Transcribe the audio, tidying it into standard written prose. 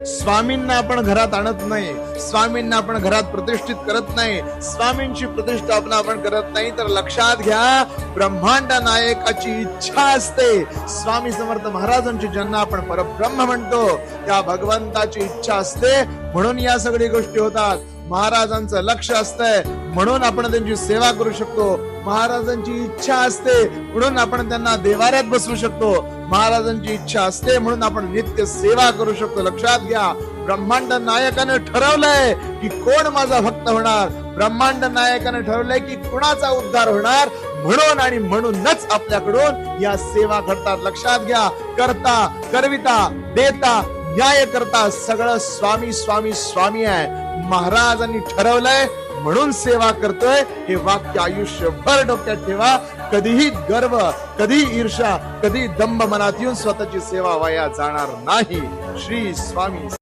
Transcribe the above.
स्वामींना आपण घरात आणत नाही, स्वामींना आपण घरात प्रतिष्ठित करत नाही, स्वामींची प्रतिष्ठापना आपण करत नाही, तर लक्षात घ्या ब्रह्मांड नायकाची इच्छा असते. स्वामी समर्थ महाराजांची ज्यांना आपण परब्रह्म म्हणतो त्या भगवंताची इच्छा असते, म्हणून या सगळ्या गोष्टी होतात. महाराजांचं लक्ष असतंय म्हणून आपण त्यांची सेवा करू शकतो. महाराजांची इच्छा असते म्हणून आपण त्यांना देवाऱ्यात बसवू शकतो. महाराजांची इच्छा असते म्हणून आपण नित्य सेवा करू शकतो. लक्षात घ्या ब्रह्मांड नायकाने ठरवलंय की कोण माझा भक्त होणार. ब्रह्मांड नायकाने ठरवलंय की कुणाचा उद्धार होणार, म्हणून आणि म्हणूनच आपल्याकडून या सेवा घडतात. लक्षात घ्या करता करविता देता न्याय करता सगळं स्वामी स्वामी स्वामी आहे. महाराजांनी ठरवलंय म्हणून सेवा करतोय. हे वाक्य आयुष्यभर डोक्यात ठेवा. कधीही गर्व, कधी ईर्ष्या, कधी दंभ मनात येऊन स्वतःची सेवा वाया जाणार नाही. श्री स्वामी.